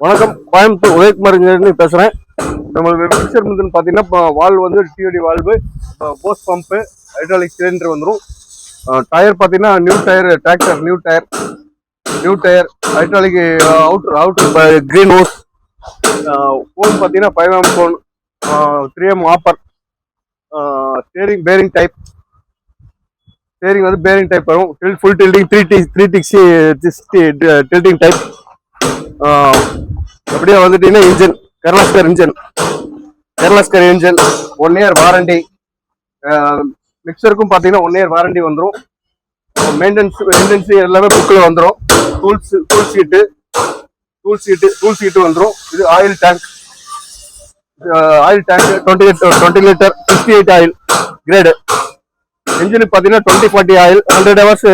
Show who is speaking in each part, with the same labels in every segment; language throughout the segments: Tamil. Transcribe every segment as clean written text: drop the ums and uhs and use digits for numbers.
Speaker 1: வணக்கம், கோயம்புத்தூர் உதயகுமார் இன்ஜினியரிங் பேசுகிறேன். நம்மளுக்கு ஃபிக்சர் வந்து பார்த்தீங்கன்னா வால்வு வந்து DOT valve, post pump, hydraulic cylinder வந்துடும். டயர் பார்த்தீங்கன்னா new tyre, tractor new tyre, hydraulic outer green hose. Phone பார்த்தீங்கன்னா 5M phone, 3M offer. Steering bearing type, steering வந்து பேரிங் டைப் வரும். Full tilting 360 tilting type. அப்படியே வந்துட்டீங்கன்னா engine Kirloskar engine 1 year warranty. மிக்சருக்கும் பார்த்தீங்கன்னா 1 இயர் வாரண்டி வந்துடும். மெயின்டெனன்ஸ் எல்லாமே புக்கில் வந்துடும். டூல் சீட்டு வந்துடும். இது oil tank 20 litre 68 oil grade. இன்ஜினுக்கு பார்த்தீங்கன்னா 2040 ஆயில் 100 hours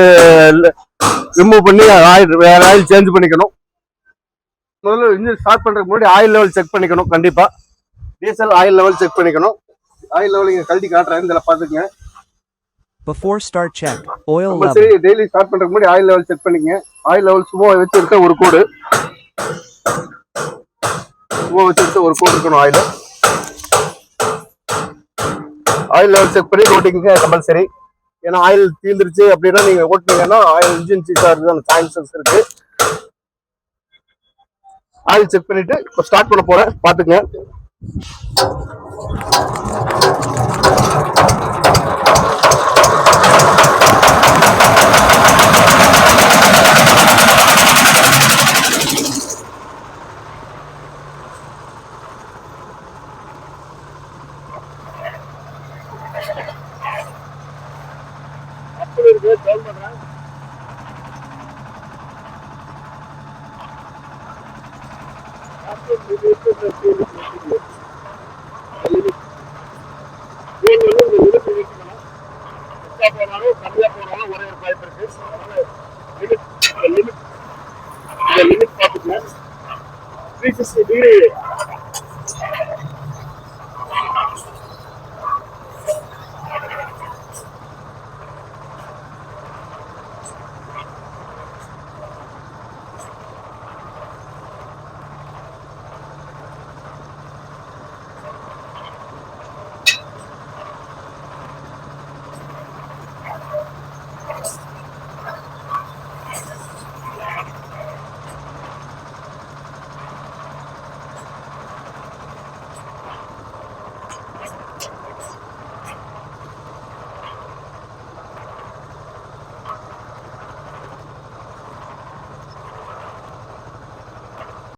Speaker 1: ரிமூவ் பண்ணி வேற ஆயில் சேஞ்ச் பண்ணிக்கணும். முதல்ல இன்ஜின் ஸ்டார்ட் பண்றதுக்கு முன்னாடி ஆயில் லெவல் செக் பண்ணிக்கணும். கண்டிப்பா டீசல் ஆயில் லெவல் செக் பண்ணிக்கணும். ஆயில் லெவல் இங்க கழட்டி காட்டுறேன், இதுல பாத்துக்கங்க.
Speaker 2: Before start check oil level.
Speaker 1: சரி, டெய்லி ஸ்டார்ட் பண்றதுக்கு முன்னாடி ஆயில் லெவல் செக் பண்ணிக்கங்க. ஆயில் லெவல் சும்மா வச்சிருக்க ஒரு கோடு இருக்கணும். ஆயில் லெவல் செக் பண்ணி ஓட்டிங்க கம்பல்சரி. ஏன்னா ஆயில் தீர்ந்துருச்சு அப்படின்னா நீங்க ஓட்டினீங்கன்னா ஆயில் இன்ஜின் சீஸா இருக்கு, சான்சஸ் இருக்கு. ஆயில் செக் பண்ணிட்டு இப்போ ஸ்டார்ட் பண்ண போறேன், பாத்துங்க.